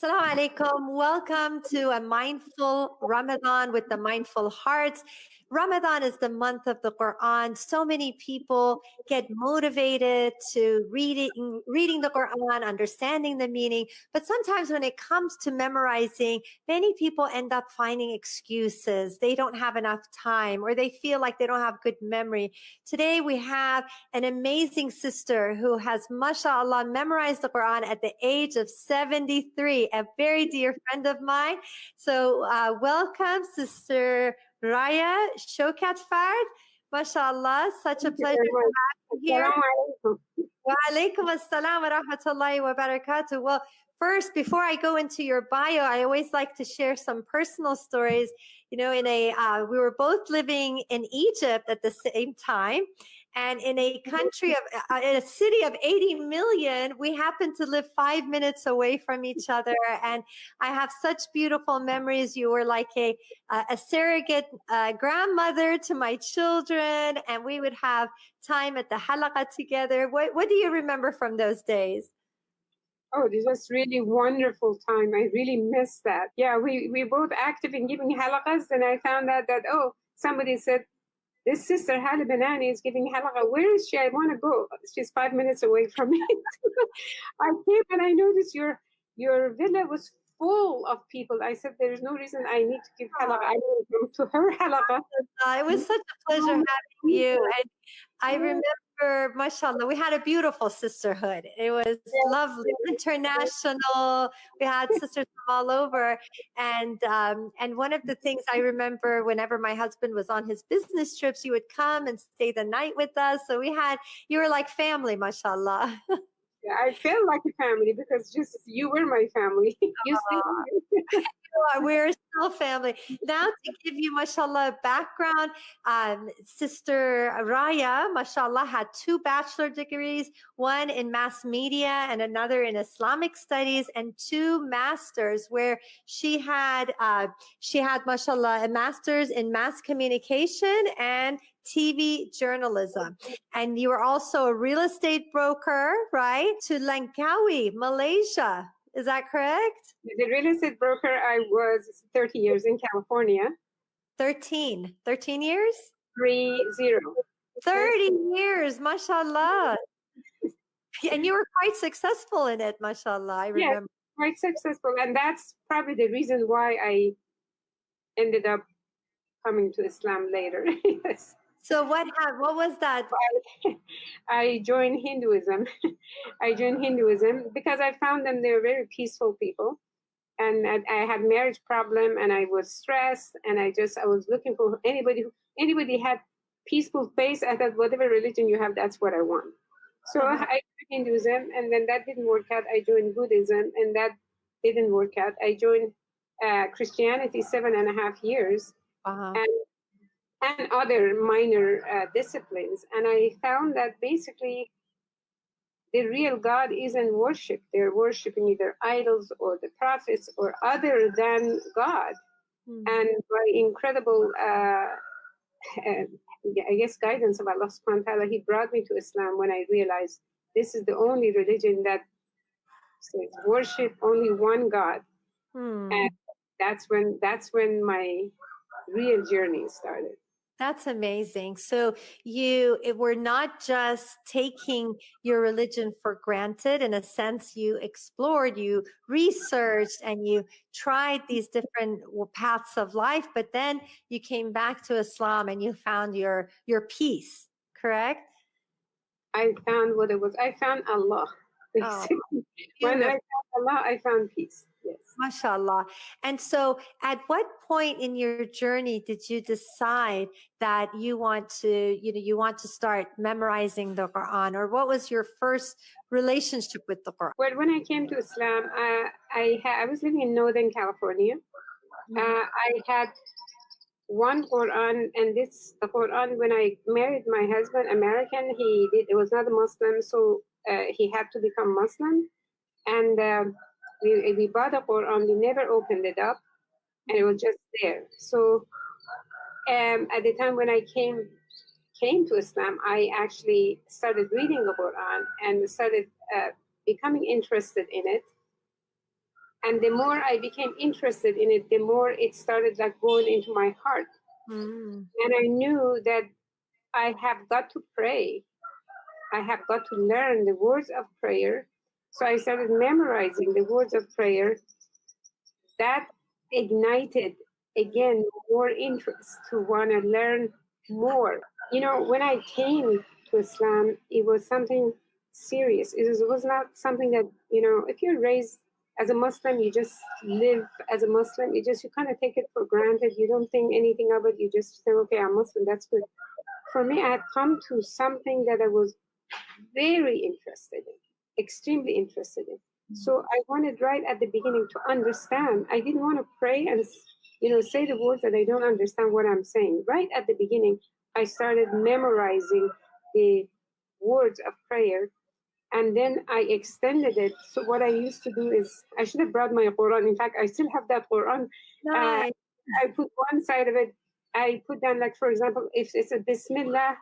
Assalamu alaikum. Welcome to a mindful Ramadan with the mindful hearts. Ramadan is the month of the Quran. So many people get motivated to reading the Quran, understanding the meaning. But sometimes when it comes to memorizing, many people end up finding excuses. They don't have enough time or they feel like they don't have good memory. Today we have an amazing sister who has, masha'Allah, memorized the Quran at the age of 73, a very dear friend of mine. So welcome, Sister Raya Shokatfard. MashaAllah, such a Thank you pleasure very to much. have you here. Assalamu alaikum. Wa alaikum assalam wa rahmatullahi wa barakatuh. Well, first, before I go into your bio, I always like to share some personal stories. You know, we were both living in Egypt at the same time, and in a country of, in a city of 80 million, we happened to live 5 minutes away from each other. And I have such beautiful memories. You were like a surrogate grandmother to my children, and we would have time at the halaqa together. What do you remember from those days? Oh, this was really wonderful time. I really miss that. Yeah, we both active in giving halaqas, and I found out that, somebody said, this sister Hala Banani is giving halaqa. Where is she? I want to go. She's 5 minutes away from me. I came and I noticed your villa was full of people. I said, there's no reason I need to give halaqa. I will go to her halaqa. It was such a pleasure having you. And I remember, mashallah, we had a beautiful sisterhood. It was lovely, international. We had sisters from all over. And one of the things I remember, whenever my husband was on his business trips, you would come and stay the night with us. So you were like family, mashallah. Yeah, I felt like a family because just you were my family. You see, We're still family. Now to give you, mashallah, background, Sister Raya, mashallah, had 2 bachelor degrees, one in mass media and another in Islamic studies, and 2 masters where she had, mashallah, a master's in mass communication and TV journalism. And you were also a real estate broker, right? To Langkawi, Malaysia. Is that correct? the real estate broker, I was 30 years in California. 13 years? 30. 30 years, mashallah. And you were quite successful in it, mashallah, I Yes, remember. quite successful. And that's probably the reason why I ended up coming to Islam later. Yes. So what was that? I joined Hinduism. I joined Hinduism because I found them, they were very peaceful people. And I had marriage problem and I was stressed and I was looking for anybody had peaceful face. I thought whatever religion you have, that's what I want. So I joined Hinduism, and then that didn't work out. I joined Buddhism, and that didn't work out. I joined Christianity 7.5 years, and other minor disciplines. And I found that basically the real God isn't worship. They're worshiping either idols or the prophets or other than God. And by incredible, I guess, guidance of Allah subhanahu wa ta'ala, He brought me to Islam when I realized this is the only religion that says worship only one God. And that's when my real journey started. That's amazing. So you were not just taking your religion for granted. In a sense, you explored, you researched, and you tried these different paths of life, but then you came back to Islam and you found your peace, correct? I found what it was. I found Allah, basically. When I found Allah, I found peace. Yes. MashaAllah. And so at what point in your journey did you decide that you want to start memorizing the Quran, or what was your first relationship with the Quran? Well, when I came to Islam, I was living in Northern California. I had one Quran, and the Quran, when I married my husband, American, he was not a Muslim, so he had to become Muslim. And we bought a Quran, we never opened it up, and it was just there. So at the time when I came to Islam, I actually started reading the Quran and started becoming interested in it. And the more I became interested in it, the more it started like going into my heart. Mm. And I knew that I have got to pray. I have got to learn the words of prayer. So I started memorizing the words of prayer. That ignited again more interest to want to learn more. You know, when I came to Islam, it was something serious. It was not something that, you know, if you're raised as a Muslim, you just live as a Muslim. You kind of take it for granted. You don't think anything of it. You just say, okay, I'm Muslim. That's good. For me, I had come to something that I was very interested in, extremely interested in. So I wanted right at the beginning to understand. I didn't want to pray and, you know, say the words that I don't understand what I'm saying. Right at the beginning, I started memorizing the words of prayer, and then I extended it. So what I used to do is, I should have brought my Quran. In fact, I still have that Quran. Nice. I put one side of it, I put down, like, for example, if it's a Bismillah,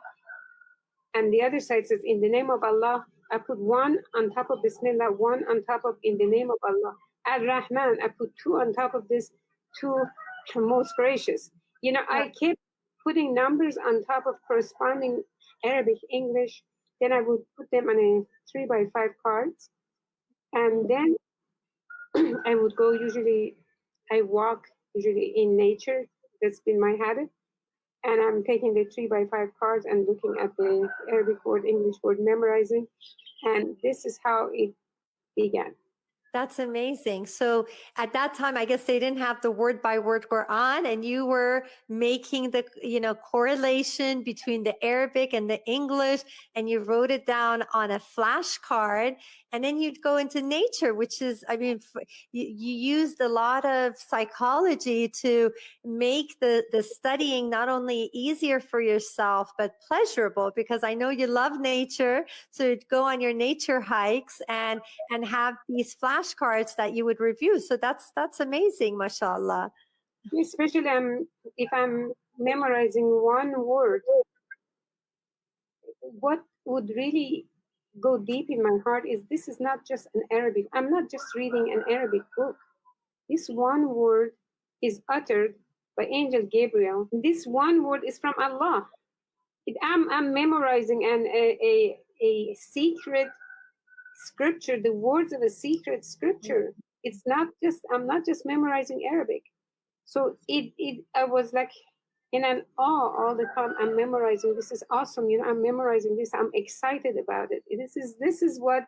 and the other side says, in the name of Allah. I put one on top of Bismillah, one on top of in the name of Allah. Ar-Rahman, I put two on top of this, two most gracious. You know, I kept putting numbers on top of corresponding Arabic, English. Then I would put them on a 3x5 cards. And then I would go, usually I walk usually in nature. That's been my habit. And I'm taking the 3x5 cards and looking at the Arabic word, English word, memorizing. And this is how it began. That's amazing. So at that time, I guess they didn't have the word by word Quran, and you were making the, correlation between the Arabic and the English, and you wrote it down on a flashcard, and then you'd go into nature, which is, I mean, you used a lot of psychology to make the studying not only easier for yourself, but pleasurable, because I know you love nature. So you'd go on your nature hikes and have these flashcards that you would review. So that's amazing, masha'Allah. Especially if I'm memorizing one word, what would really go deep in my heart is, this is not just an Arabic. I'm not just reading an Arabic book. This one word is uttered by Angel Gabriel. This one word is from Allah. I'm memorizing a secret scripture, the words of a secret scripture. It's not just, I'm not just memorizing Arabic. So I was like in an awe all the time. I'm memorizing. This is awesome. You know, I'm memorizing this. I'm excited about it. This is what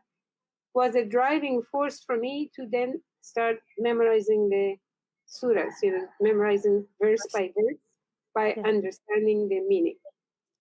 was a driving force for me to then start memorizing the surahs, you know, memorizing verse by verse by Yeah. understanding the meaning.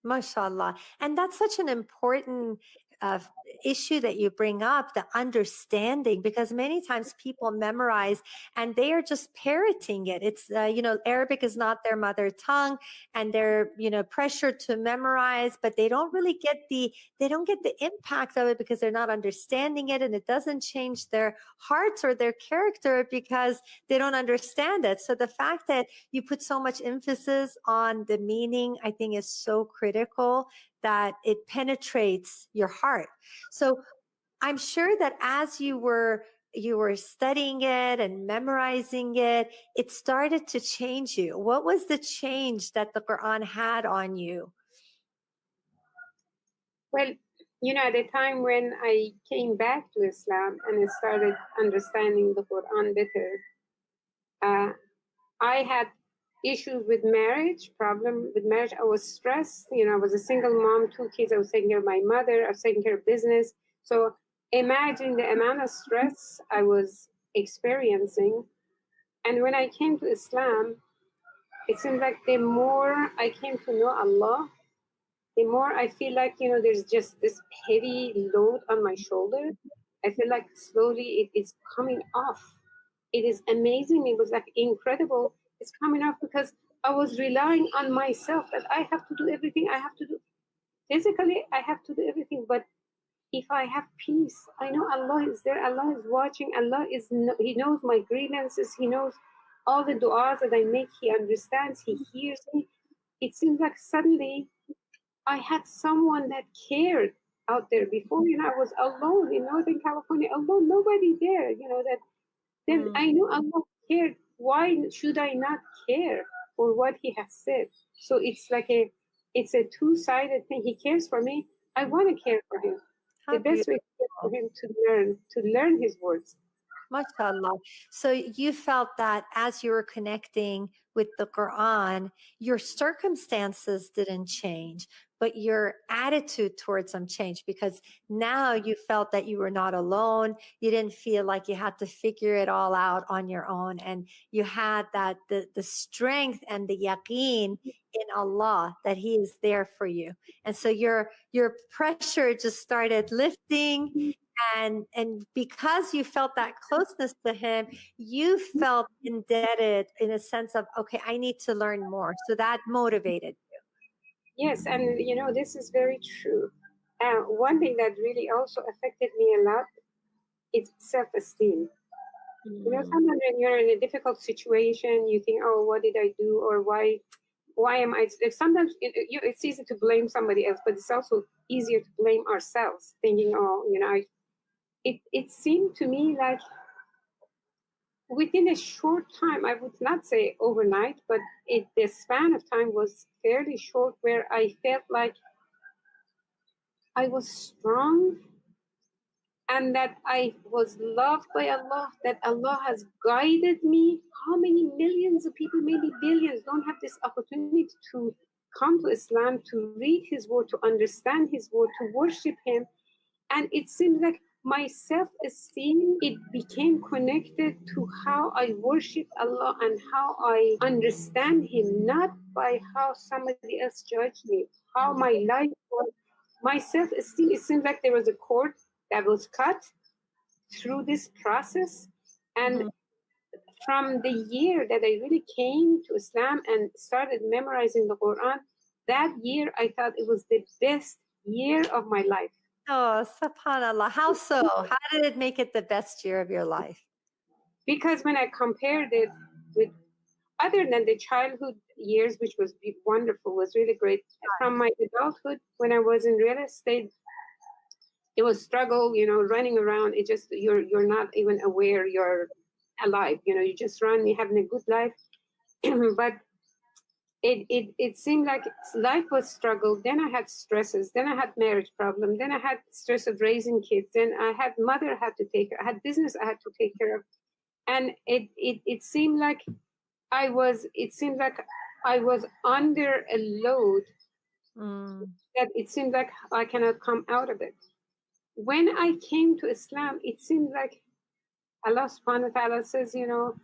MashaAllah. And that's such an important uh, issue that you bring up, the understanding, because many times people memorize and they are just parroting it. It's, Arabic is not their mother tongue, and they're, pressured to memorize, but they don't really get they don't get the impact of it because they're not understanding it. And it doesn't change their hearts or their character because they don't understand it. So the fact that you put so much emphasis on the meaning, I think, is so critical that it penetrates your heart. So I'm sure that as you were studying it and memorizing it, it started to change you. What was the change that the Quran had on you? Well, you know, at the time when I came back to Islam and I started understanding the Quran better, uh, I had issues with marriage, problem with marriage. I was stressed. You know, I was a single mom, two kids. I was taking care of my mother. I was taking care of business. So imagine the amount of stress I was experiencing. And when I came to Islam, it seems like the more I came to know Allah, the more I feel like, you know, there's just this heavy load on my shoulder. I feel like slowly it is coming off. It is amazing. It was like incredible. It's coming off because I was relying on myself that I have to do everything I have to do. Physically, I have to do everything. But if I have peace, I know Allah is there. Allah is watching. He knows my grievances. He knows all the du'as that I make. He understands. He hears me. It seems like suddenly I had someone that cared out there. Before, you know, I was alone in Northern California, alone, nobody there, you know, that then I know Allah cared. Why should I not care for what He has said? So it's a two-sided thing. He cares for me. I want to care for Him. The How best way to care for beautiful. Him to learn His words. MashaAllah. So you felt that as you were connecting with the Quran, your circumstances didn't change, but your attitude towards them changed because now you felt that you were not alone. You didn't feel like you had to figure it all out on your own. And you had that the strength and the yaqeen in Allah that He is there for you. And so your pressure just started lifting, and because you felt that closeness to him, you felt indebted in a sense of, okay, I need to learn more, so that motivated Yes, and this is very true. One thing that really also affected me a lot is self-esteem. you. Sometimes when you're in a difficult situation, you think, "Oh, what did I do?" or "Why am I?" Sometimes it's easy to blame somebody else, but it's also easier to blame ourselves, thinking, "Oh, it seemed to me like within a short time, I would not say overnight, but the span of time was fairly short, where I felt like I was strong and that I was loved by Allah, that Allah has guided me. How many millions of people, maybe billions, don't have this opportunity to come to Islam, to read His word, to understand His word, to worship Him? And it seems like my self-esteem, it became connected to how I worship Allah and how I understand Him, not by how somebody else judged me, how my life was. My self-esteem, it seems like there was a cord that was cut through this process. And Mhm. from the year that I really came to Islam and started memorizing the Quran, that year I thought it was the best year of my life. Oh, subhanallah. How so? How did it make it the best year of your life? Because when I compared it with, other than the childhood years, which was wonderful, was really great, from my adulthood, when I was in real estate, it was struggle, running around. It just, you're not even aware you're alive. You just run, you're having a good life. But it seemed like life was struggle. Then I had stresses. Then I had marriage problem. Then I had stress of raising kids. Then I had mother I had to take care. I had business I had to take care of. And it seemed like I was under a load Mm. that it seemed like I cannot come out of it. When I came to Islam, it seemed like Allah subhanahu wa ta'ala says, your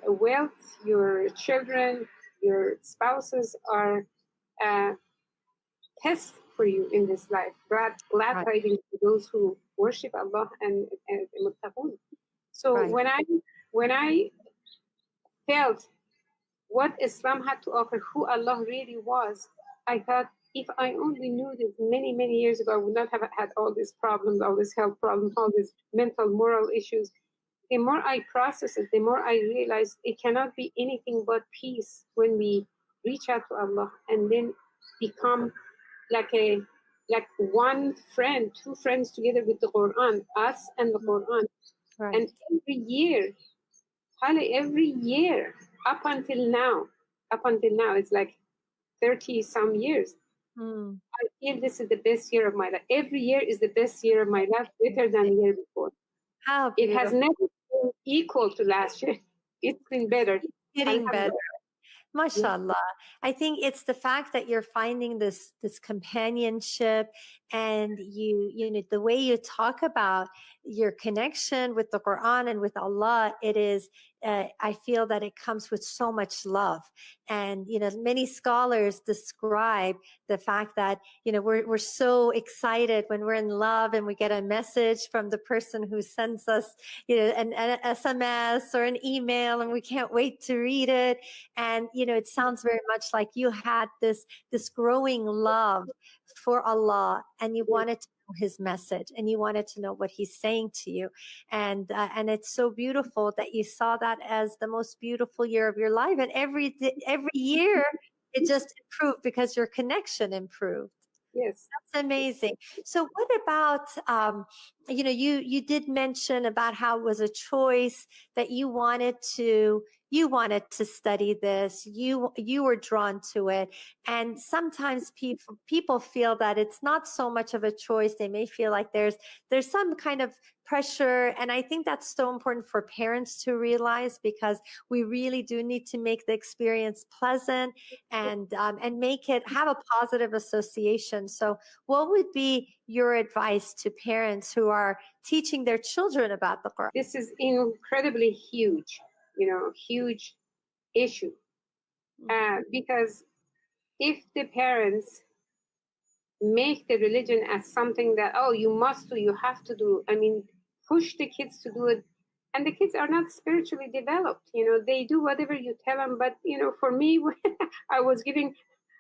wealth, your children, your spouses are uh, tests for you in this life. Glad Right, tidings to those who worship Allah and muttaqun. So right. when I felt what Islam had to offer, who Allah really was, I thought, if I only knew this many, many years ago, I would not have had all these problems, all these health problems, all these mental, moral issues. The more I process it, the more I realize it cannot be anything but peace when we reach out to Allah and then become like one friend, two friends together with the Quran, us and the Quran. Right. And every year up until now, it's like 30 some years. Mm. I feel this is the best year of my life. Every year is the best year of my life, better than the year before. How It has beautiful. never been equal to last year. It's been better. Getting better. Alhamdulillah. Yeah. MashaAllah. I think it's the fact that you're finding this companionship, and you know the way you talk about your connection with the Quran and with Allah. It is. I feel that it comes with so much love, and many scholars describe the fact that we're so excited when we're in love and we get a message from the person who sends us an SMS or an email, and we can't wait to read it. And it sounds very much like you had this growing love for Allah, and you wanted to know His message, and you wanted to know what He's saying to you. And it's so beautiful that you saw that as the most beautiful year of your life, and every year it just improved because your connection improved. Yes. That's amazing. So, what about you did mention about how it was a choice that you wanted to study this. You were drawn to it. And sometimes people feel that it's not so much of a choice. They may feel like there's some kind of pressure. And I think that's so important for parents to realize, because we really do need to make the experience pleasant and make it have a positive association. So what would be your advice to parents who are teaching their children about the Quran? This is incredibly huge, huge issue. Because if the parents make the religion as something that, oh, you must do, you have to do, I mean, push the kids to do it, and the kids are not spiritually developed, they do whatever you tell them. But for me, I was giving,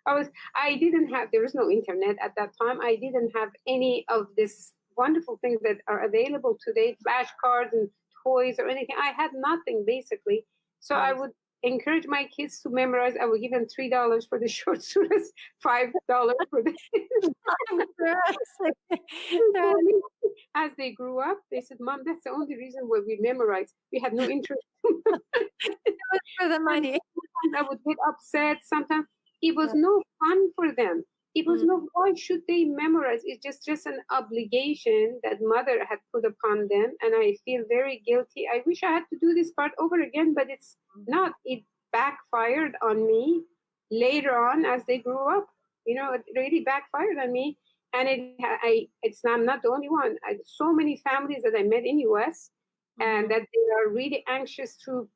I didn't have, there was no internet at that time. I didn't have any of this wonderful things that are available today, flashcards and toys or anything. I had nothing basically. So I would encourage my kids to memorize. I would give them $3 for the short surahs, $5 for the as they grew up, they said, Mom, that's the only reason why we memorize. We had no interest. For the money. Sometimes I would get upset. Sometimes it was no fun for them. It was no, why should they memorize? It's just an obligation that mother had put upon them. And I feel very guilty. I wish I had to do this part over again, but it's not. It backfired on me later on as they grew up. It really backfired on me. And I'm not the only one. So many families that I met in US, and that they are really anxious to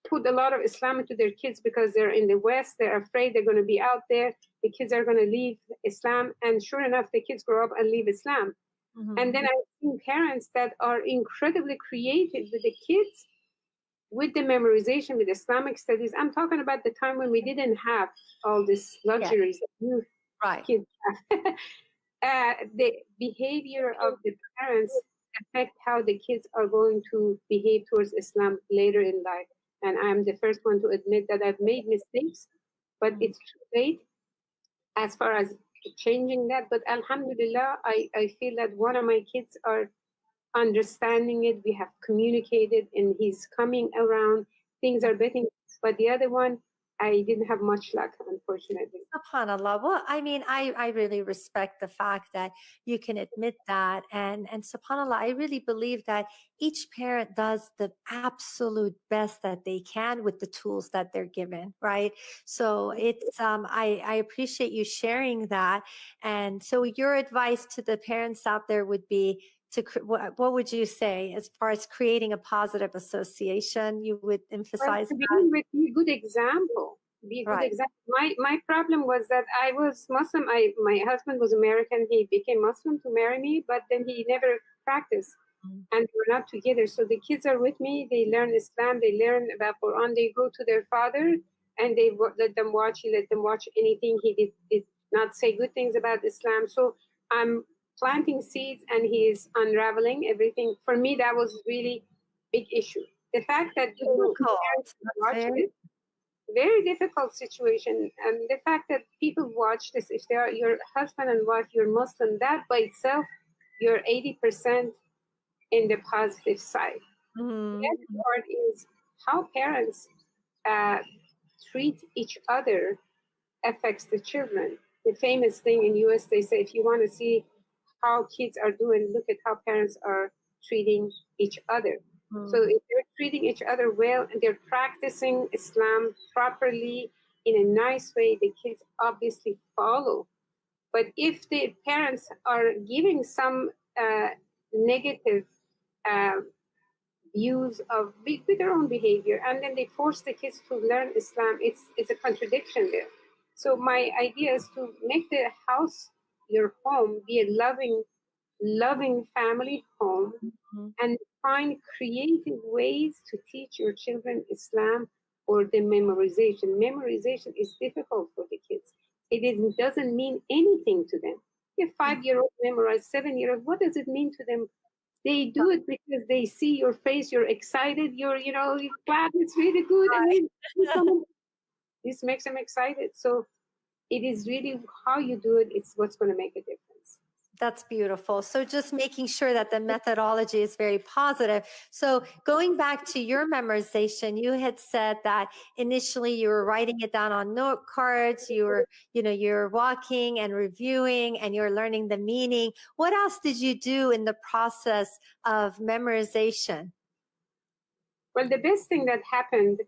put a lot of Islam into their kids because they're in the West. They're afraid they're going to be out there. The kids are going to leave Islam. And sure enough, the kids grow up and leave Islam. And then I've seen parents that are incredibly creative with the kids, with the memorization, with Islamic studies. I'm talking about the time when we didn't have all these luxuries that you kids have. The behavior of the parents affect how the kids are going to behave towards Islam later in life. And I'm the first one to admit that I've made mistakes, but it's too late as far as changing that. But Alhamdulillah, I feel that one of my kids are understanding it. We have communicated and he's coming around. Things are better. But the other one, I didn't have much luck, unfortunately. SubhanAllah. Well, I mean, I really respect the fact that you can admit that. And SubhanAllah, I really believe that each parent does the absolute best that they can with the tools that they're given, right? So it's, I appreciate you sharing that. And so your advice to the parents out there would be, what would you say as far as creating a positive association? You would emphasize to begin with, be a good example. Be a good example. My problem was that I was Muslim. My husband was American. He became Muslim to marry me, but then he never practiced, and we were not together. So the kids are with me. They learn Islam. They learn about Quran. They go to their father, and they let them watch. He let them watch anything. He did not say good things about Islam. So I'm planting seeds, and he is unraveling everything. For me, that was really big issue. The fact that parents watch it, very difficult situation, and the fact that people watch this, if they are your husband and wife, you're Muslim, that by itself, you're 80% in the positive side. The other part is how parents treat each other affects the children. The famous thing in US, they say, if you want to see how kids are doing, look at how parents are treating each other. So if they're treating each other well and they're practicing Islam properly in a nice way, the kids obviously follow. But if the parents are giving some negative views of with their own behavior, and then they force the kids to learn Islam, it's a contradiction there. So my idea is to make the house, your home, be a loving family home, and find creative ways to teach your children Islam or the memorization. Memorization is difficult for the kids. Doesn't mean anything to them. If 5-year-old memorize, 7-year-old, what does it mean to them? They do it because they see your face, you're excited, you're glad, it's really good. I mean, this makes them excited. So it is really how you do it, it's what's going to make a difference. That's beautiful. So just making sure that the methodology is very positive. So going back to your memorization, you had said that initially you were writing it down on note cards, you're walking and reviewing and you're learning the meaning. What else did you do in the process of memorization? Well, the best thing that happened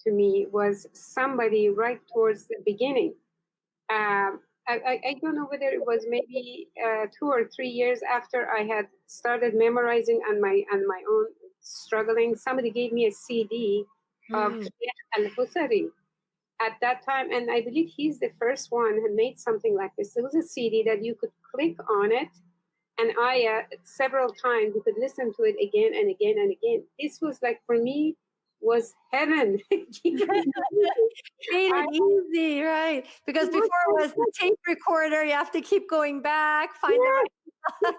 to me was somebody right towards the beginning. I don't know whether it was maybe 2 or 3 years after I had started memorizing on my own, struggling. Somebody gave me a CD of Mm. Sheikh Al-Husari at that time, and I believe he's the first one who made something like this. There was a CD that you could click on it, and I several times you could listen to it again and again and again. This was like for me was heaven. Made I, it easy, right? Because it was before it so was the good. tape recorder, you have to keep going back, find the Yes, right.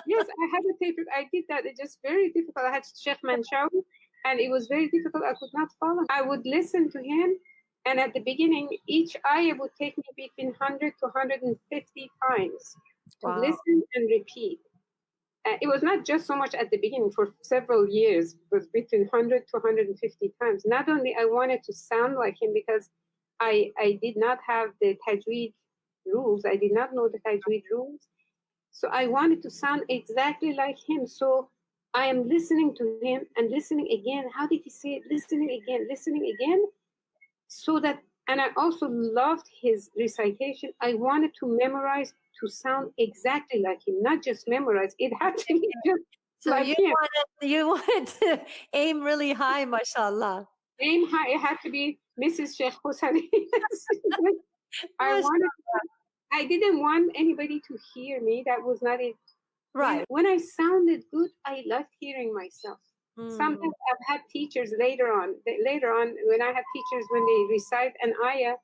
yes, I had a tape. I did that. It's just very difficult. I had Sheikh Manshawi, and it was very difficult. I could not follow. I would listen to him, and at the beginning, each ayah would take me between 100 to 150 times to Wow. listen and repeat. It was not just so much at the beginning, for several years. It was between 100 to 150 times. Not only I wanted to sound like him because I did not have the tajweed rules. I did not know the tajweed rules. So I wanted to sound exactly like him. So I am listening to him and listening again. How did he say it? Listening again. So that, and I also loved his recitation. I wanted to memorize to sound exactly like him, not just memorize. It had to be just So like him. you wanted to aim really high, mashallah. Aim high. It had to be Mrs. Sheikh Hussein. I Mashallah. wanted. I didn't want anybody to hear me. That was not it. Right. When I sounded good, I loved hearing myself. Mm. Sometimes I've had teachers later on. Later on, when I had teachers, when they recite an ayah,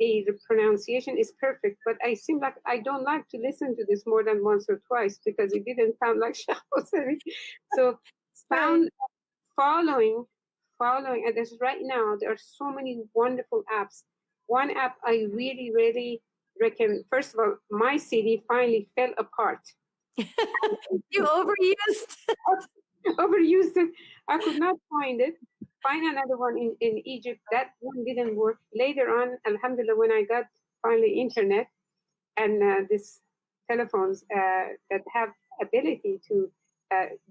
the pronunciation is perfect. But I seem like I don't like to listen to this more than once or twice because it didn't sound like Sheikh Hosseini. So Right. sound following, and there's right now there are so many wonderful apps. One app I really, really recommend. First of all, my CD finally fell apart. You overused. Overused it. I could not find it. Find another one in Egypt. That one didn't work. Later on, alhamdulillah, when I got finally internet and this telephones that have ability to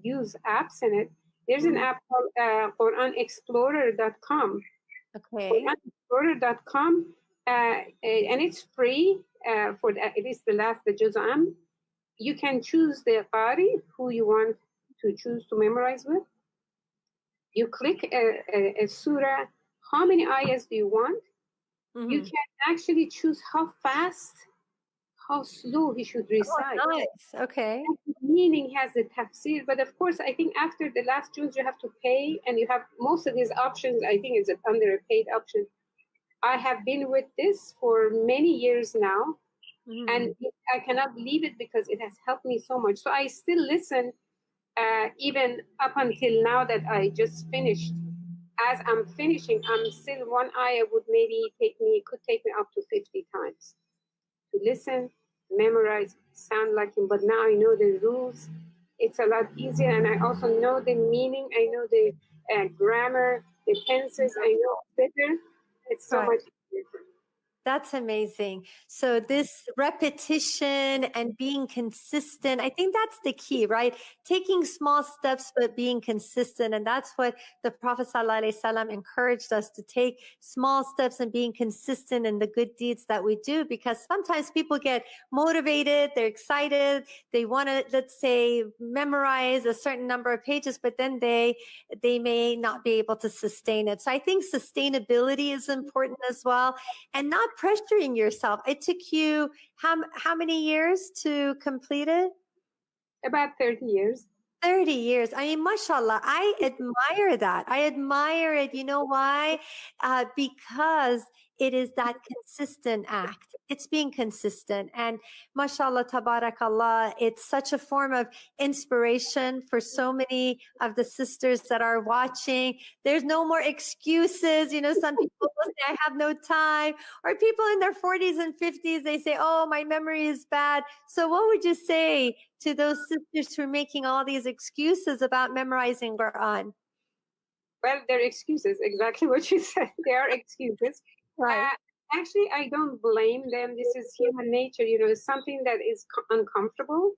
use apps in it, there's an Mm. app called QuranExplorer.com. Okay. QuranExplorer.com, and it's free for at least the Juz'am. You can choose the Qari who you want to choose to memorize with. You click a surah. How many ayahs do you want? You Hmm. can actually choose how fast, how slow he should Oh, recite. nice. Okay. And the meaning has the tafsir, but of course, I think after the last juz, you have to pay, and you have most of these options. I think it's under a paid option. I have been with this for many years now, Mm. and I cannot leave it because it has helped me so much. So I still listen even up until now that I just finished. As I'm finishing, I'm still one ayah would maybe could take me up to 50 times to listen, memorize, sound like him. But now I know the rules. It's a lot easier, and I also know the meaning. I know the grammar, the tenses. I know better. It's so Right. much easier for me. That's amazing. So this repetition and being consistent, I think that's the key, right? Taking small steps, but being consistent. And that's what the Prophet ﷺ encouraged us to take small steps and being consistent in the good deeds that we do, because sometimes people get motivated. They're excited. They want to, let's say, memorize a certain number of pages, but then they may not be able to sustain it. So I think sustainability is important as well, and not pressuring yourself. It took you how many years to complete it? About 30 years. 30 years. I mean, mashallah, I admire that. I admire it. You know why? Because it is that consistent act. It's being consistent. And mashallah, tabarakAllah, it's such a form of inspiration for so many of the sisters that are watching. There's no more excuses. You know, some people will say, I have no time, or people in their 40s and 50s, they say, oh, my memory is bad. So what would you say to those sisters who are making all these excuses about memorizing Quran? Well, they're excuses, exactly what you said. They are excuses. Right. Actually, I don't blame them. This is human nature. You know, it's something that is uncomfortable.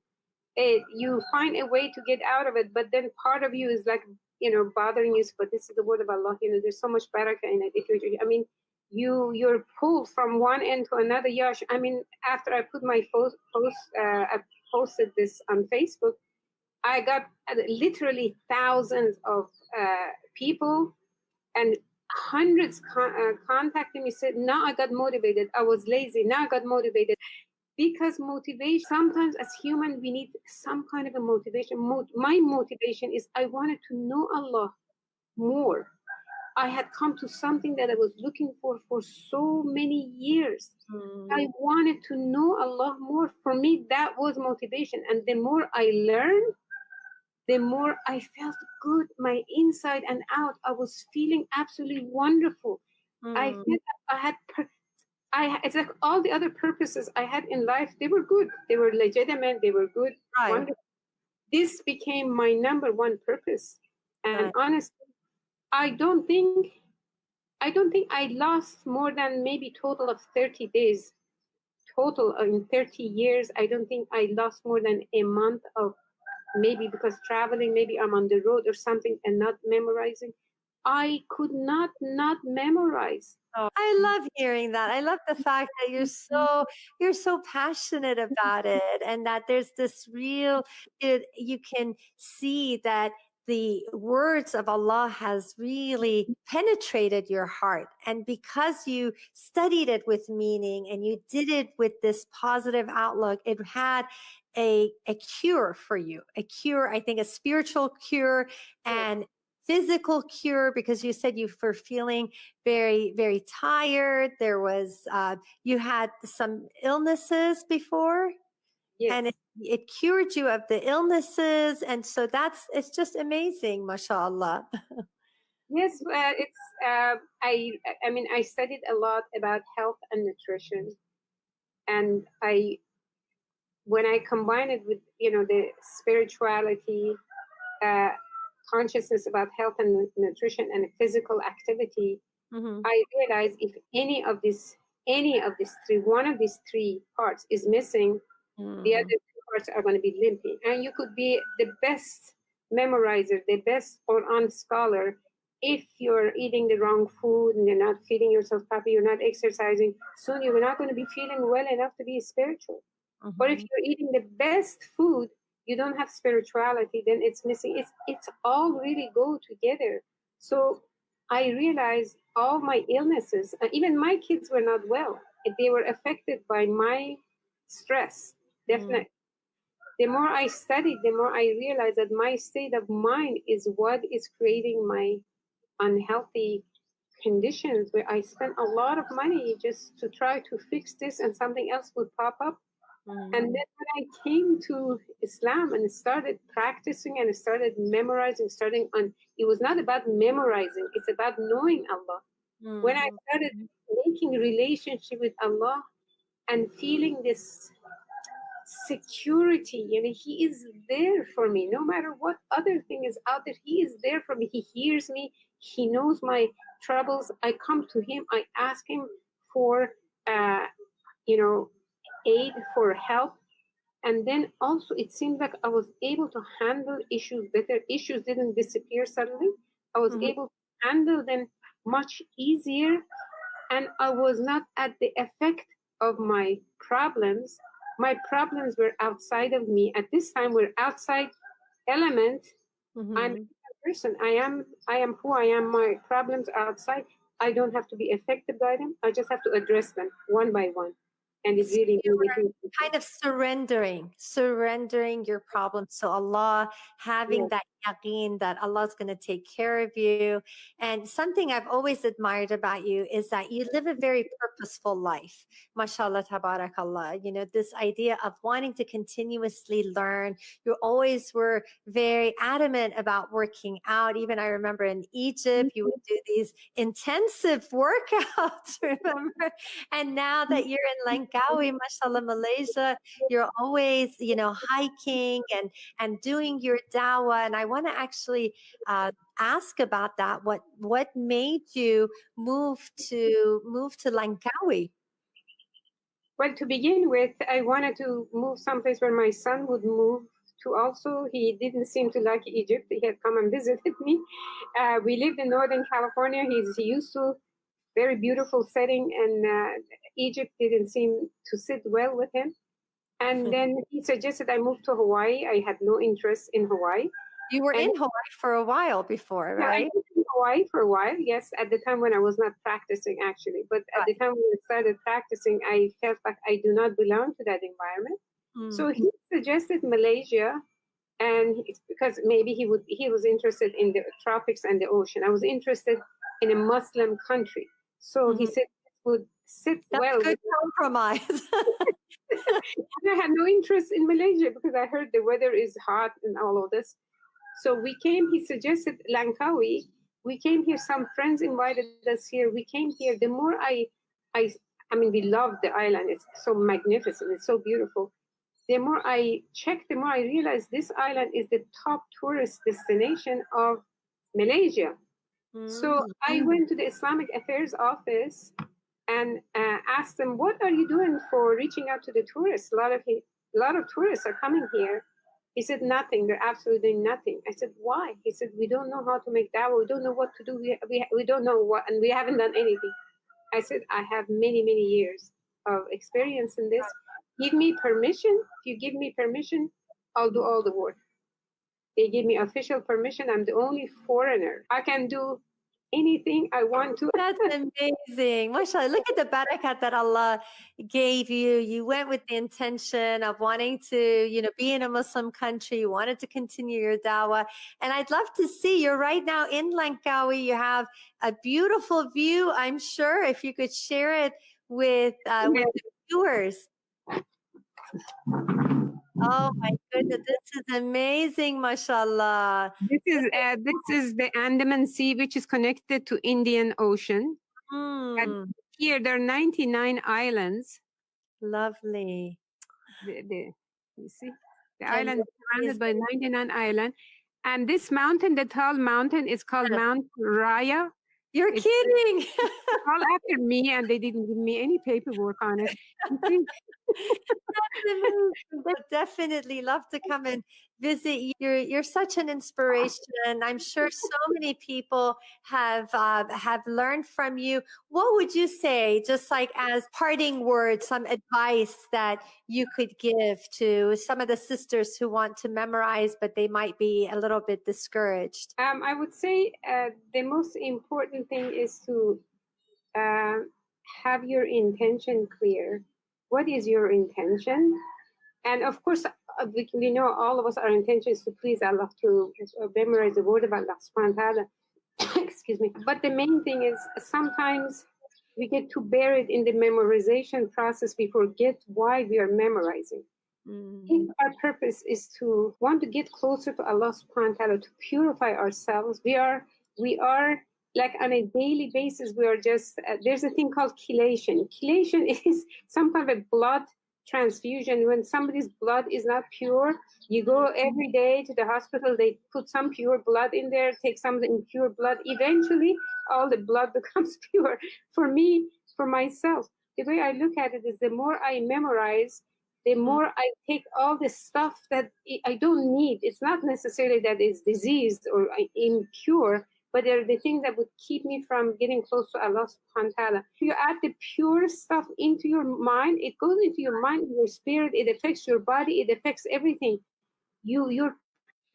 You find a way to get out of it, but then part of you is like, you know, bothering you. But this is the word of Allah. You know, there's so much barakah in it. I mean, you're pulled from one end to another. Yash. I mean, after I put my I posted this on Facebook. I got literally thousands of people and hundreds contacted me, said, now I got motivated. I was lazy. Now I got motivated. Because motivation, sometimes as human, we need some kind of a motivation. My motivation is I wanted to know Allah more. I had come to something that I was looking for so many years. I wanted to know Allah more. For me, that was motivation. And the more I learned, the more I felt good, my inside and out. I was feeling absolutely wonderful. I felt like I had, it's like all the other purposes I had in life, they were good. They were legitimate. They were good, Right. wonderful. This became my number one purpose. And Right. honestly, I don't think I lost more than maybe total of 30 days. Total in 30 years, I don't think I lost more than a month of, maybe because traveling, maybe I'm on the road or something and not memorizing. I could not memorize. Oh, I love hearing that. I love the fact that you're so passionate about it, and that there's this real you can see that the words of Allah has really penetrated your heart. And because you studied it with meaning and you did it with this positive outlook, it had a cure for you, a cure, I think a spiritual cure and physical cure, because you said you were feeling very, very tired. There was, you had some illnesses before, Yes. and it cured you of the illnesses. And so it's just amazing, mashallah. Yes, it's I mean I studied a lot about health and nutrition, and I when I combine it with, you know, the spirituality, uh, consciousness about health and nutrition and physical activity, Hmm. I realized if any of these three, one of these three parts is missing, the other two parts are going to be limping. And you could be the best memorizer, the best Quran scholar. If you're eating the wrong food and you're not feeding yourself properly, you're not exercising, soon you're not going to be feeling well enough to be spiritual. Or if you're eating the best food, you don't have spirituality, then it's missing. It's all really go together. So I realized all my illnesses, even my kids were not well. They were affected by my stress. Definitely. The more I studied, the more I realized that my state of mind is what is creating my unhealthy conditions, where I spent a lot of money just to try to fix this and something else would pop up. And then when I came to Islam and started practicing and started memorizing, it was not about memorizing, it's about knowing Allah. When I started making relationship with Allah and feeling this security, you know, He is there for me. No matter what other thing is out there, He is there for me. He hears me. He knows my troubles. I come to Him. I ask Him for, you know, aid, for help. And then also it seemed like I was able to handle issues better. Issues didn't disappear suddenly. I was able to handle them much easier. And I was not at the effect of my problems. My problems were outside of me. At this time, were outside element. I'm a person. I am who I am. My problems are outside. I don't have to be affected by them. I just have to address them one by one. And it So really you made a were huge kind difference. of surrendering your problems to Allah, having Yes. that yaqeen that Allah's going to take care of you. And something I've always admired about you is that you live a very purposeful life. MashaAllah, tabarakAllah. You know, this idea of wanting to continuously learn. You always were very adamant about working out. Even I remember in Egypt, you would do these intensive workouts, remember? And now that you're in Langkawi, mashallah, Malaysia, you're always, you know, hiking and doing your dawah. And I want to actually ask about that. What made you move to Langkawi? Well, to begin with, I wanted to move someplace where my son would move to also. He didn't seem to like Egypt. He had come and visited me. We lived in Northern California. He used to very beautiful setting, and Egypt didn't seem to sit well with him. And then he suggested I move to Hawaii. I had no interest in Hawaii. You were in Hawaii for a while before, right? I was in Hawaii for a while, yes, at the time when I was not practicing, actually. But at the time when I started practicing, I felt like I do not belong to that environment. So he suggested Malaysia, and it's because maybe he was interested in the tropics and the ocean. I was interested in a Muslim country. So he said it would sit well. That's a good compromise. And I had no interest in Malaysia because I heard the weather is hot and all of this. So we came, he suggested Langkawi. We came here, some friends invited us here. We came here. The more I mean, we love the island. It's so magnificent. It's so beautiful. The more I checked, the more I realized this island is the top tourist destination of Malaysia. So I went to the Islamic Affairs office and asked them, what are you doing for reaching out to the tourists? A lot of tourists are coming here. He said, nothing. They're absolutely nothing. I said, why? He said, we don't know how to make dawah. We don't know what to do. We don't know what, and we haven't done anything. I said, I have many, many years of experience in this. Give me permission. If you give me permission, I'll do all the work. They gave me official permission. I'm the only foreigner. I can do anything I want to. That's amazing. MashaAllah, look at the barakat that Allah gave you. You went with the intention of wanting to, you know, be in a Muslim country. You wanted to continue your dawah. And I'd love to see, you're right now in Langkawi. You have a beautiful view, I'm sure, if you could share it with the viewers. Oh my goodness, this is amazing, mashallah. This is the Andaman Sea, which is connected to Indian Ocean. And here there are 99 islands. Lovely. You see, the island is surrounded by 99 islands. And this mountain, the tall mountain, is called Mount Raya. You're kidding. All after me, and they didn't give me any paperwork on it. They definitely love to come and visit you. You're such an inspiration. I'm sure so many people have learned from you. What would you say, just like as parting words, some advice that you could give to some of the sisters who want to memorize, but they might be a little bit discouraged? I would say the most important thing is to have your intention clear. What is your intention? And of course, we know all of us, our intention is to please Allah, to memorize the word of Allah subhanahu wa ta'ala. Excuse me. But the main thing is sometimes we get too buried in the memorization process, we forget why we are memorizing. If our purpose is to want to get closer to Allah subhanahu wa ta'ala, to purify ourselves, we are like on a daily basis, we are just, there's a thing called chelation. Chelation is some kind of blood transfusion. When somebody's blood is not pure, you go every day to the hospital, they put some pure blood in there, take some of the impure blood. Eventually, all the blood becomes pure. For me, for myself, the way I look at it is the more I memorize, the more I take all the stuff that I don't need. It's not necessarily that it's diseased or impure, but they're the things that would keep me from getting close to Allah subhanahu wa ta'ala. If you add the pure stuff into your mind, it goes into your mind, your spirit, it affects your body, it affects everything. Your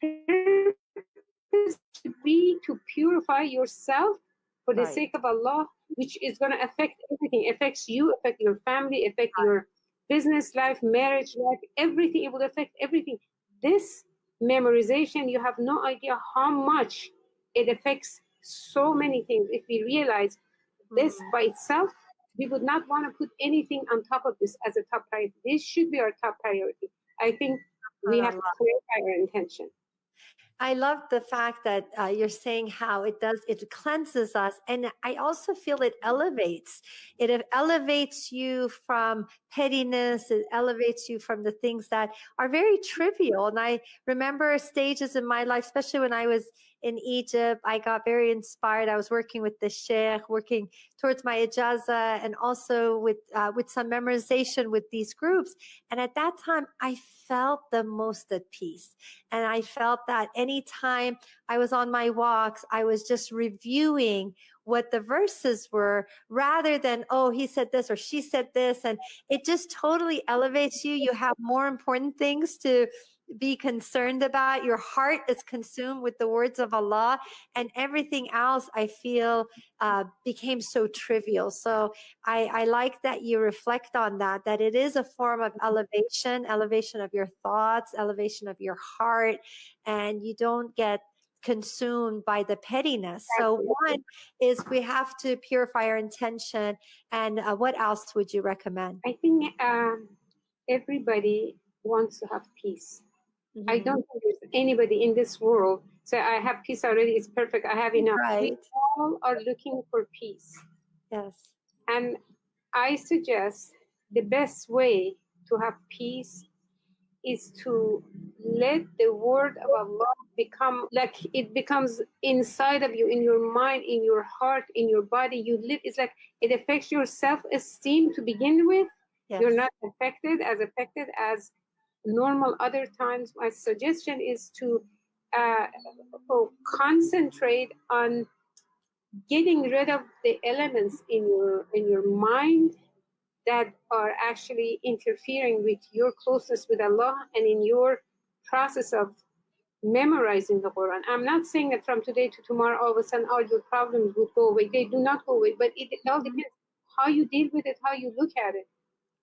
purpose should be to purify yourself for the sake of Allah, which is going to affect everything. It affects you, affect your family, affect your business life, marriage life, everything. It will affect everything. This memorization, you have no idea how much it affects so many things. If we realize this by itself, we would not want to put anything on top of this as a top priority. This should be our top priority. I think we have to clarify our intention. I love the fact that you're saying how it cleanses us. And I also feel it elevates. It elevates you from pettiness. It elevates you from the things that are very trivial. And I remember stages in my life, especially when I was in Egypt, I got very inspired. I was working with the sheikh, working towards my ijaza, and also with some memorization with these groups. And at that time, I felt the most at peace. And I felt that anytime I was on my walks, I was just reviewing what the verses were rather than, oh, he said this or she said this. And it just totally elevates you. You have more important things to be concerned about. Your heart is consumed with the words of Allah, and everything else I feel became so trivial. So I like that you reflect on that it is a form of elevation of your thoughts, elevation of your heart, and you don't get consumed by the pettiness. So one is we have to purify our intention. And what else would you recommend? I think everybody wants to have peace. I don't think there's anybody in this world say, I have peace already, it's perfect, I have enough. Right. We all are looking for peace. Yes. And I suggest the best way to have peace is to let the word of Allah become like it becomes inside of you, in your mind, in your heart, in your body. You live, it's like it affects your self-esteem to begin with. Yes. You're not affected as normal other times. My suggestion is to concentrate on getting rid of the elements in your mind that are actually interfering with your closeness with Allah and in your process of memorizing the Quran. I'm not saying that from today to tomorrow all of a sudden all your problems would go away. They do not go away, but it all depends how you deal with it, how you look at it.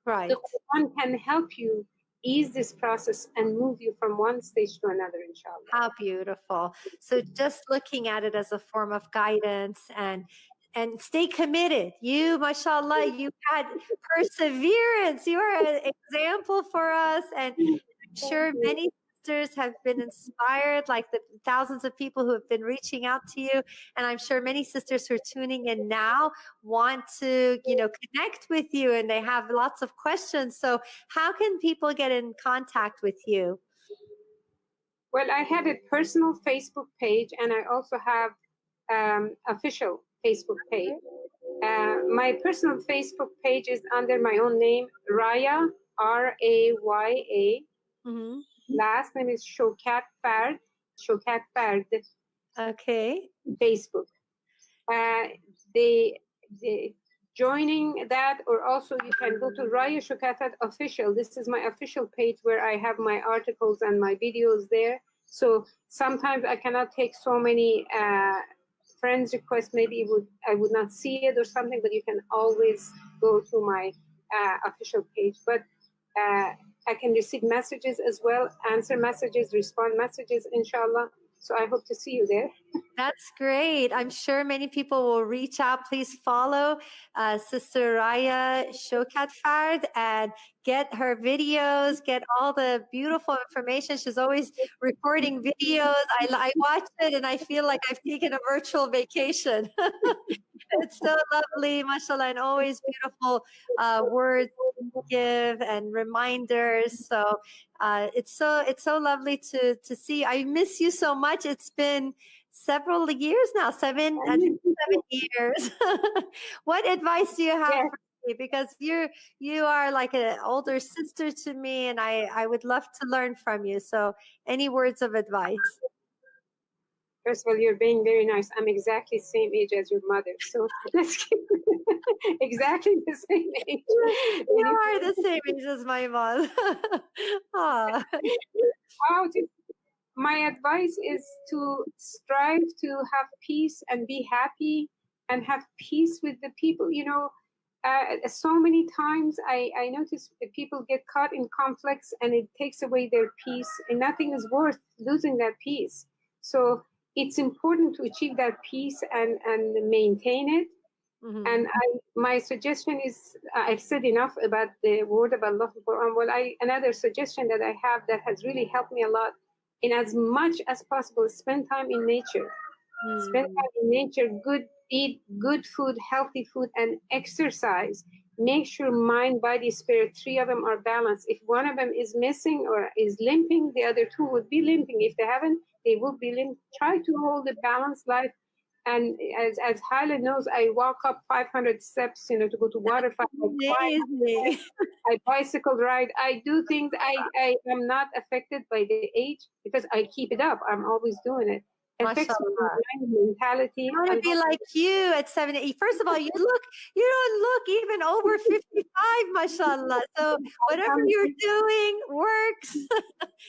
Right. The Quran can help you ease this process and move you from one stage to another, inshallah. How beautiful. So just looking at it as a form of guidance and stay committed. You, mashallah, you had perseverance. You are an example for us. And I'm sure many sisters have been inspired, like the thousands of people who have been reaching out to you. And I'm sure many sisters who are tuning in now want to, connect with you, and they have lots of questions. So how can people get in contact with you? Well, I have a personal Facebook page, and I also have official Facebook page. My personal Facebook page is under my own name, Raya, Raya. Mm-hmm. Last name is Shokatfard. Okay. Facebook. The joining that, or also you can go to Raya Shokatfard official. This is my official page where I have my articles and my videos there. So sometimes I cannot take so many friends requests. Maybe I would not see it or something, but you can always go to my official page. But I can receive messages as well, answer messages, respond messages, inshallah. So I hope to see you there. That's great. I'm sure many people will reach out. Please follow Sister Raya Shokatfard and get her videos, get all the beautiful information. She's always recording videos. I watch it and I feel like I've taken a virtual vacation. It's so lovely, mashallah, and always beautiful words to give and reminders. So it's so lovely to see. I miss you so much. It's been several years now, I think 7 years. What advice do you have for me? Because you are like an older sister to me, and I would love to learn from you. So any words of advice? First of all, you're being very nice. I'm exactly the same age as your mother. So let's keep exactly the same age. You are the same age as my mom. My advice is to strive to have peace and be happy and have peace with the people. So many times I notice that people get caught in conflicts and it takes away their peace, and nothing is worth losing that peace. So it's important to achieve that peace and maintain it. Mhm. And my suggestion is, I've said enough about the word of Allah, the Quran. Well, another suggestion that I have that has really helped me a lot, in as much as possible, spend time in nature. Spend Mm. time in nature, eat good food, healthy food, and exercise. Make sure mind, body, spirit, three of them are balanced. If one of them is missing or is limping, the other two would be limping. If they haven't, they will be limping. Try to hold a balanced life. And as Hyla knows, I walk up 500 steps, to go to waterfall. Amazing. I bicycle ride. I do things. I am not affected by the age because I keep it up. I'm always doing it. Affects my MashaAllah. mind, mentality, I want to and be like you at 70. First of all, you don't look even over 55, mashallah. So whatever you're doing works.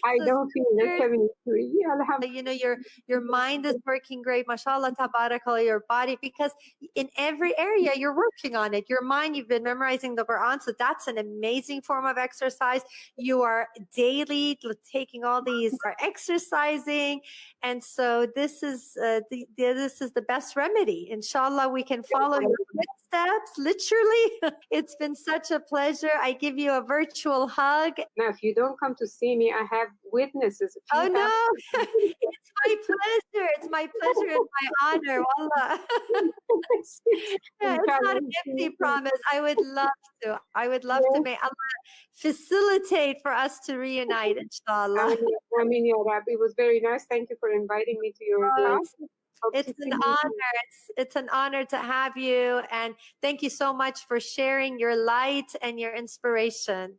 I So don't feel that sisters, 73. your mind is working great, mashallah, tabarakAllah, your body, because in every area you're working on it. Your mind, you've been memorizing the Quran, so that's an amazing form of exercise. You are daily taking all these, are exercising, and so this is this is the best remedy. Inshallah, we can follow your footsteps, literally. It's been such a pleasure. I give you a virtual hug. Now, if you don't come to see me, I have witnesses. A Oh few no, it's my pleasure. It's my pleasure and my honor. Wallah. Yeah, it's not an empty promise. I would love to. I would love to. Yes, May Allah facilitate for us to reunite, inshallah. I mean, yeah, Rab, it was very nice. Thank you for inviting me to your Oh, talk. Hope it's to see an you honor. soon. It's an honor to have you. And thank you so much for sharing your light and your inspiration.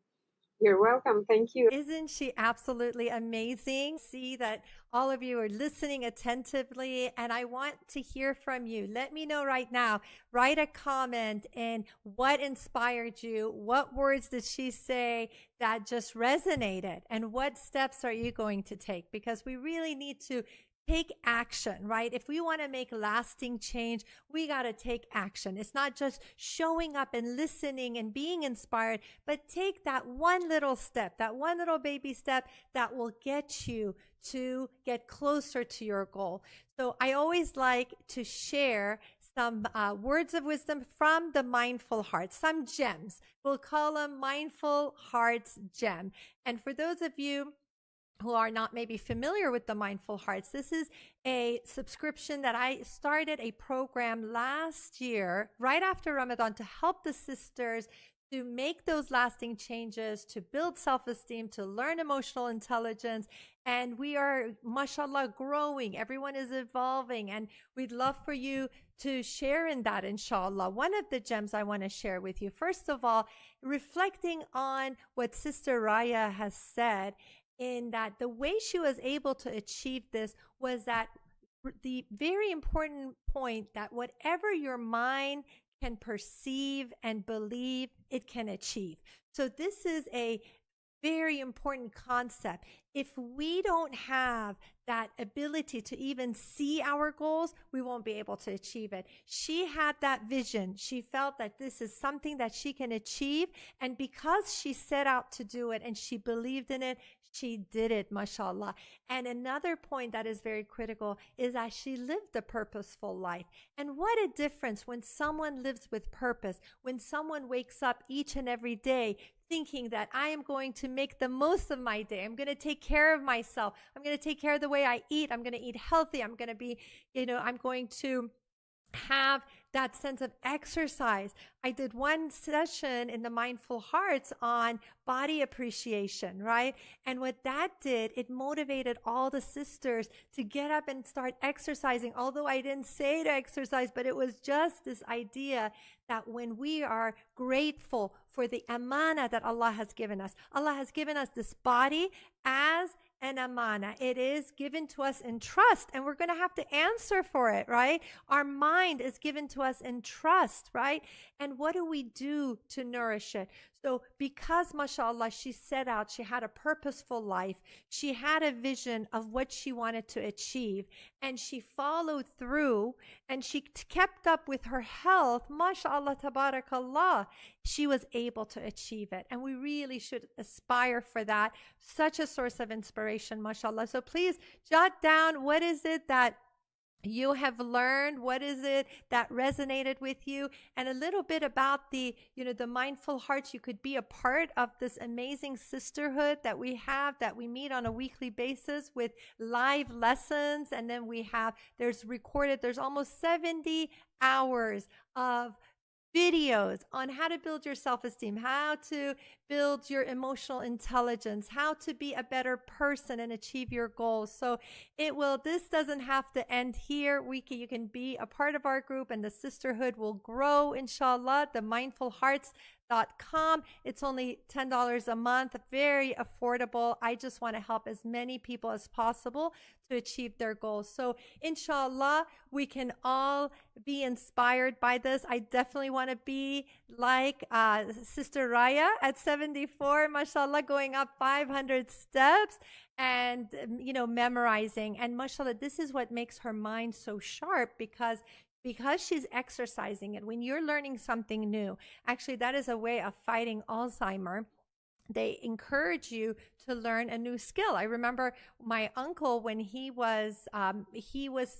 You're welcome. Thank you. Isn't she absolutely amazing? See that all of you are listening attentively, and I want to hear from you. Let me know right now. Write a comment and what inspired you? What words did she say that just resonated? And what steps are you going to take? Because we really need to take action, right? If we want to make lasting change, we got to take action. It's not just showing up and listening and being inspired, but take that one little step, that one little baby step that will get you to get closer to your goal. So I always like to share some words of wisdom from the Mindful Heart, some gems. We'll call them Mindful Hearts Gem. And for those of you who are not maybe familiar with the Mindful Hearts, this is a subscription that I started a program last year, right after Ramadan, to help the sisters to make those lasting changes, to build self-esteem, to learn emotional intelligence. And we are, mashallah, growing. Everyone is evolving. And we'd love for you to share in that, inshallah. One of the gems I want to share with you, first of all, reflecting on what Sister Raya has said, in that the way she was able to achieve this was that the very important point that whatever your mind can perceive and believe, it can achieve. So this is a very important concept. If we don't have that ability to even see our goals, we won't be able to achieve it. She had that vision. She felt that this is something that she can achieve. And because she set out to do it and she believed in it, she did it, mashallah. And another point that is very critical is that she lived a purposeful life. And what a difference when someone lives with purpose, when someone wakes up each and every day thinking that I am going to make the most of my day. I'm going to take care of myself. I'm going to take care of the way I eat. I'm going to eat healthy. I'm going to be, I'm going to have that sense of exercise. I did one session in the Mindful Hearts on body appreciation, right? And what that did, it motivated all the sisters to get up and start exercising. Although I didn't say to exercise, but it was just this idea that when we are grateful for the amana that Allah has given us, Allah has given us this body as an amana. It is given to us in trust, and we're going to have to answer for it, right? Our mind is given to us in trust, right? And what do we do to nourish it? So because, mashallah, she set out, she had a purposeful life, she had a vision of what she wanted to achieve, and she followed through, and she kept up with her health, masha'Allah, tabarakAllah, she was able to achieve it. And we really should aspire for that. Such a source of inspiration, mashallah. So please jot down, what is it that you have learned? What is it that resonated with you? And a little bit about the mindful hearts. You could be a part of this amazing sisterhood that we have, that we meet on a weekly basis with live lessons. And then there's almost 70 hours of videos on how to build your self-esteem, how to build your emotional intelligence, how to be a better person and achieve your goals. So this doesn't have to end here. You can be a part of our group, and the sisterhood will grow, inshallah. The mindfulhearts.com. It's only $10 a month, very affordable. I just want to help as many people as possible to achieve their goals. So inshallah, we can all be inspired by this. I definitely want to be like Sister Raya at 74, mashallah, going up 500 steps and, memorizing. And mashallah, this is what makes her mind so sharp, because she's exercising it. When you're learning something new, actually, that is a way of fighting Alzheimer. They encourage you to learn a new skill. I remember my uncle, when he was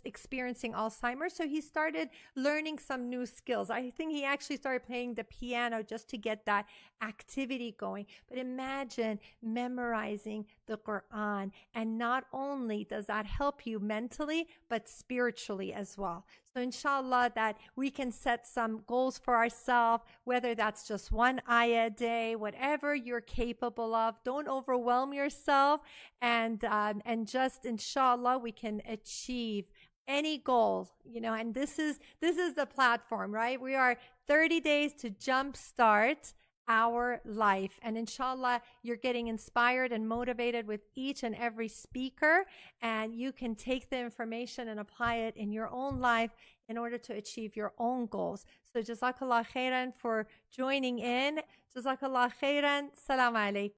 experiencing Alzheimer's, so he started learning some new skills. I think he actually started playing the piano just to get that activity going. But imagine memorizing the Quran, and not only does that help you mentally, but spiritually as well. So inshallah, that we can set some goals for ourselves, whether that's just one ayah a day, whatever you're capable of. Don't overwhelm yourself, and just inshallah, we can achieve any goal, and this is the platform, right? We are 30 days to jumpstart our life. And inshallah, you're getting inspired and motivated with each and every speaker, and you can take the information and apply it in your own life in order to achieve your own goals. So jazakallah khairan for joining in. Jazakallah khairan. Salam alaikum.